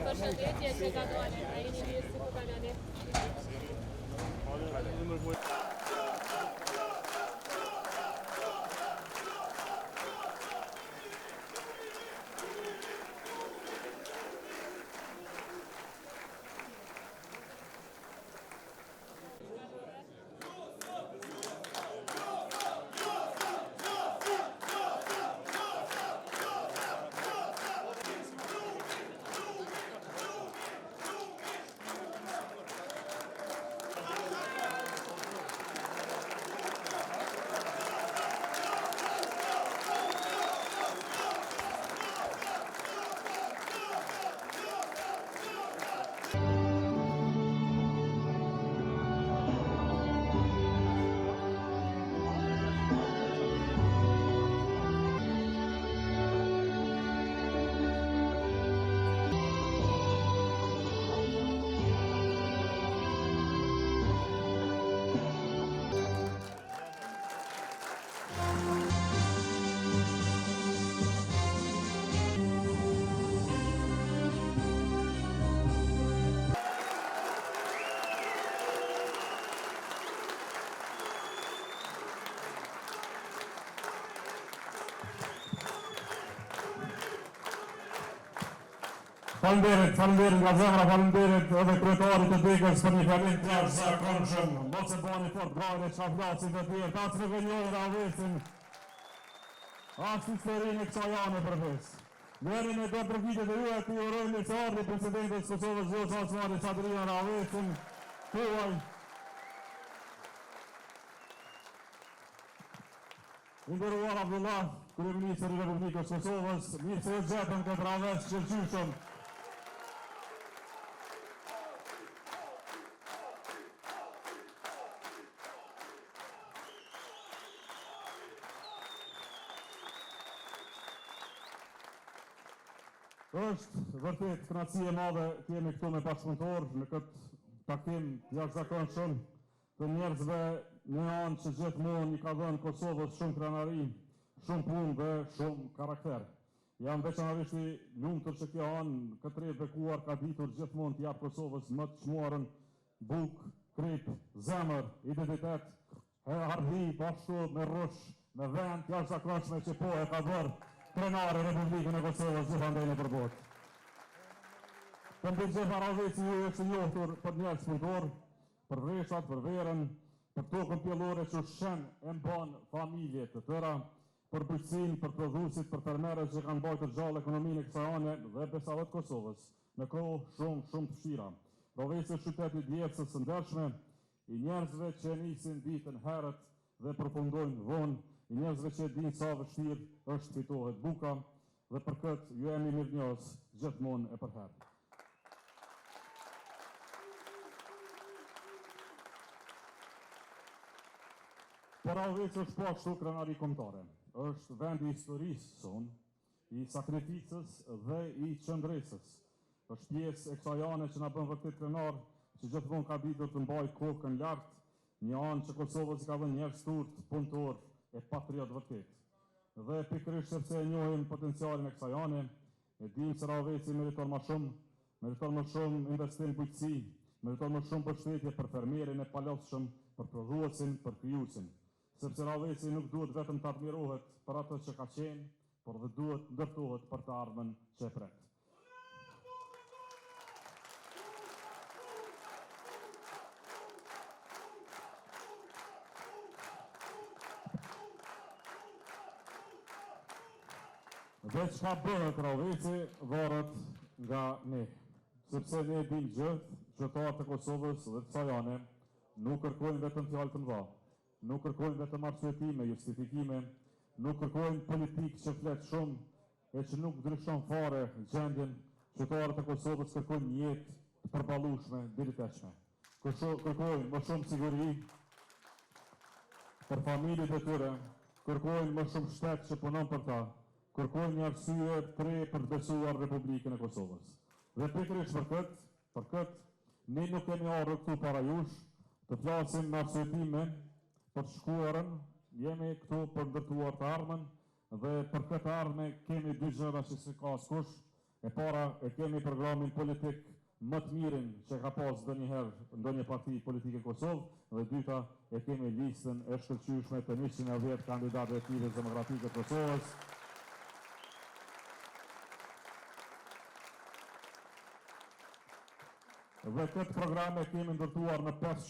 Përshëndetje që ka dole, a jeni mirë si po kaloni? Faleminderit nga zemra, faleminderit edhe kryetarit të Degës për një fjalim të jashtëzakonshëm. Mos e bani fort gajnë, çaflasin të tjerë, ta të rëgënjojnë Ravesin. Ashtë historinë e kësaj jane për fesë. Veri me do përfitet e juaj të urojmë të ardhi presidentës Kosovës Zoti Osmani Çadrian Ravesin, tuaj. Nderuar Abdullah, kryeministri i Republikës Kosovës, mirë se u gjetën këtë Raves që gjyshëm. Është vërtet kënaqësi e madhe të jemi këtu me bashkëpunëtor në këtë takim jashtëzakonshëm të njerëzve në anë që gjithmonë i ka dhënë Kosovës shumë krenari, shumë punë dhe shumë karakter. Jam veçanërisht i lumtur që kjo anë këtë rreth bekuar ka ditur gjithmonë të japë Kosovës më të çmuarën bukë, krip, zemër, identitet, ardhi bashkë me rrush, me vend të jashtëzakonshme që po e ka bërë krenare Republikën e Kosovës gjithandej në përbot. Të mbërgjith Ravesi ju e që njohtur për njerëz punëtor, për vreshat, për verën, për tokën pjellore që shen e mban familje të tëra, për bujqësin, për prodhuesit, për fermerët që kanë bajtur gjallë ekonominë e kësaj ane dhe besavet Kosovës, në kohë shumë të vështira. Ravesi është qytet i djepsës së ndershme, i njerëzve që nisin ditën herët dhe përfundojnë vonë, i njerëzve që dinë sa vështirë është fitohet buka, dhe për këtë ju jemi mirënjohës gjithmonë e përherë. Por Ravesi është po ashtu krenari kombëtare. Është vendi i historisë sonë, i sakrificës dhe i qëndresës. Është pjesë e kësaj ane që na bën vërtet krenar, që gjithmonë ka ditur të mbajë kokën lart, një anë që Kosovës i ka dhënë njerëz turp, punëtor e patriot vërtet. Dhe pikërisht sepse e njohim potencialin e kësaj ane, e dim se Ravesi meriton më shumë investim në bujqësi, meriton më shumë mbështetje për fermerin e palosshëm, për prodhuesin, për krijuesin. Sepse Ravesi nuk duhet vetëm të admirohet për atë që ka qenë, por dhe duhet ndërtohet për të ardhmen që e pret. Dhe çka bëhet Ravesi varet nga ne, sepse ne dim gjithë qytetarët e Kosovës dhe të kësaj ane nuk kërkojnë vetëm fjalë të mëdha, nuk kërkojnë vetëm arsyetime, justifikime, nuk kërkojnë politikë që flet shumë e që nuk ndryshon fare gjendjen. Qytetarët e Kosovës kërkojnë një jetë të përballueshme, drejtëshme. Kërkojnë më shumë siguri për familjet e tyre, kërkojnë më shumë shtet që punon për ta, kërkojnë një arsye të re për të besuar Republikën e Kosovës. Dhe pikërisht për këtë, ne nuk kemi ardhur këtu para jush, Të flasim me arsyetime për shkuarën, jemi këtu për ndërtuar të ardhmen dhe për këtë ardhme kemi dy gjëra që si ka askush. E para e kemi programin politik më të mirin që ka pas ndonjë parti politike në Kosovë, dhe dyta e kemi listën e shkëlqyeshme të 110 kandidatëve të Lidhjes Demokratike të Kosovës. Dhe këtë program e kemi ndërtuar në 5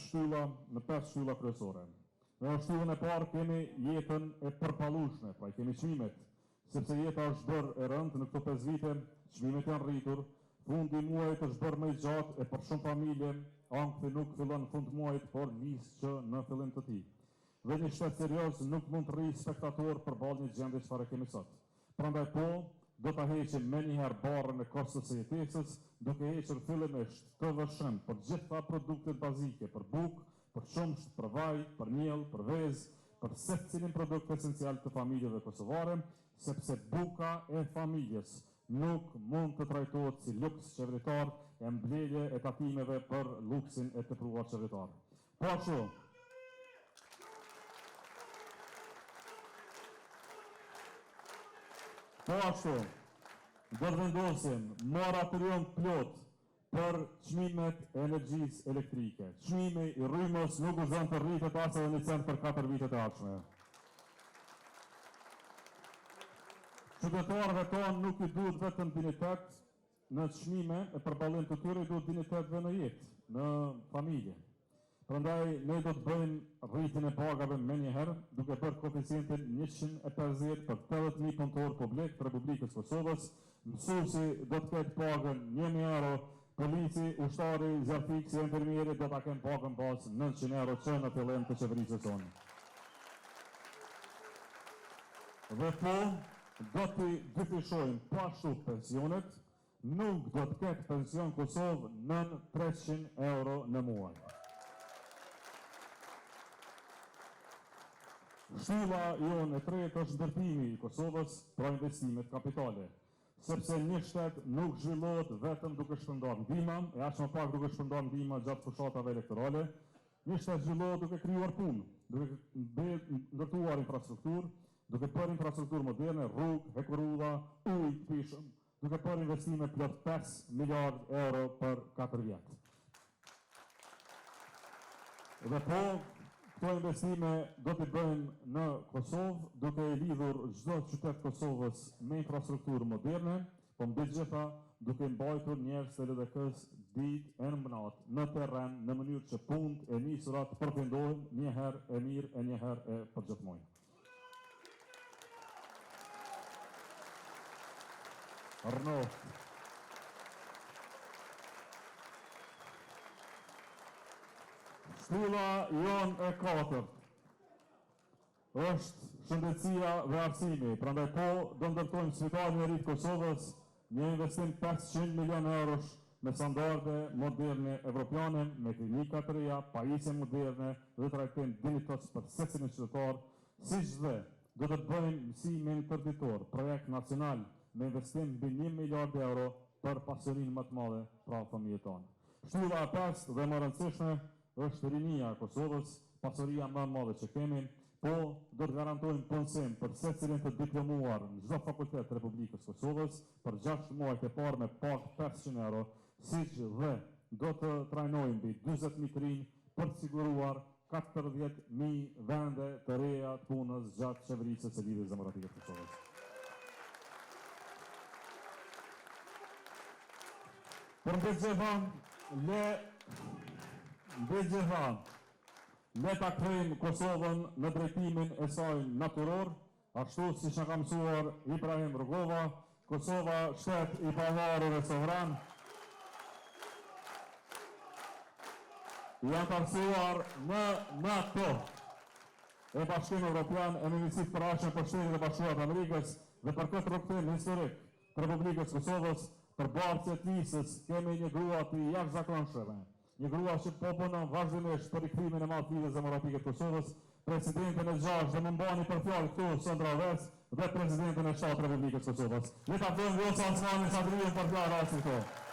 shtylla kryesore. Në shtyllën e parë kemi jetën e përpallueshme, pra kemi çmimet, sepse jeta është bërë e rëndë në këto 5 vite, çmimet janë rritur, fundi i muajit është bërë më i gjatë e për shumë familje, ankthi nuk fillon në fund muajit, por nis që në fillim të tij. Dhe një shtet serioz nuk mund të rrijë spektator përballë një gjendje çfarë kemi sot. Prandaj do ta heqim me njëherë barrën e kostës së jetesës, duke hequr fillimisht TVSH-n për gjitha produktet bazike, për bukë, për qumsht, për vaj, për miell, për vezë, për secilin produkt esencial të familjeve kosovare, sepse buka e familjes nuk mund të trajtohet si luks qeveritar e mbledhje e tatimeve për luksin e tepruar qeveritar. Po ashtu, do të vendosim moratorium plot për çmimet e energjisë elektrike. Çmimi i rrymës nuk gëzon të rritet as edhe 1 cent për 4 vitet e ardhshme. Qytetarëve tonë nuk i duhet vetëm dinitet në çmime e përballim të tyre, i duhet dinitet dhe në jetë, në familje. Prandaj ne do të bëjmë rritjen e pagave më njëherë, duke bërë koeficientin 150 për 80.000 punëtorë publik të Republikës Kosovës. Mësuesi do të ketë pagën 1.000 euro, polici, ushtari, zjarfiksi, infermieri do ta kenë pagën bazë 900 euro që në fillim të qeverisë sonë. Dhe do të dyfishojmë pashtu pensionet, nuk do të ketë pension Kosovë nën 300 euro në muaj. Shtylla jonë e tretë është ndërtimi i Kosovës për investimet kapitale, sepse një shtet nuk zhvillohet vetëm duke shpërndar ndihma, e aq më pak duke shpërndar ndihma gjatë fushatave elektorale. Një shtet zhvillohet duke krijuar punë, duke ndërtuar infrastrukturë, duke bërë infrastrukturë moderne, rrugë, hekurudha, ujë të pishëm, duke bërë investime plot 5 miliardë euro për 4 vjet. Dhe këto investime do të bëjmë në Kosovë, duke i lidhur çdo qytet Kosovës me infrastrukturë moderne, po mbi gjitha duke mbajtur njerëz të LDK-s ditë e natë në terren në mënyrë që punët e nisurat përfundohen një herë e mirë e një herë e përgjithmonë. Arno. Shtylla jonë e katërt është shëndetësia dhe arsimi. Prandaj do ndërtojmë Spitalin e Ri të Kosovës, një investim 500 milion eurosh me standarde moderne evropiane, me klinika të reja, pajisje moderne dhe trajtim dinjitos për secilin qytetar, siç dhe do të bëjmë si me interditor projekt nacional me investim mbi 1 miliard euro për pasurinë më të madhe pra familjet tonë. Shtylla e pestë dhe më e rëndësishme është rinia e Kosovës, pasuria më e madhe që kemi, po do të garantojmë punësim për secilin të diplomuar në çdo fakultet të Republikës Kosovës për 6 muaj të parë me pak 500 euro, siç dhe do të trajnojmë mbi 40.000 të rinj për të siguruar 40.000 vende të reja të punës gjatë qeverisë së Lidhjes Demokratike të Kosovës. Për le ta kryejmë Kosovën në drejtimin e saj natyror, ashtu siç na ka mësuar Ibrahim Rugova, Kosova shtet i pavarur e sovran. Janë parsuar në NATO e Bashkimi Evropian e Ministrisë për Ashën për Shtetin e Bashkuar të Amerikës, dhe për këtë rrugtim historik të Republikës Kosovës, për barcë të nisës kemi një grua të jashtëzakonshme. Një grua që po punon vazhdimisht për rikthyimin e madh të Lidhjes Demokratike të Kosovës, presidentin e 6 dhe më mbani për fjalë këtu Sondra Ves dhe presidentin e 7 të Republikës Kosovës. Le ta bëjmë Vjosa Osmanin sa drejtë për fjalë rastin këtu.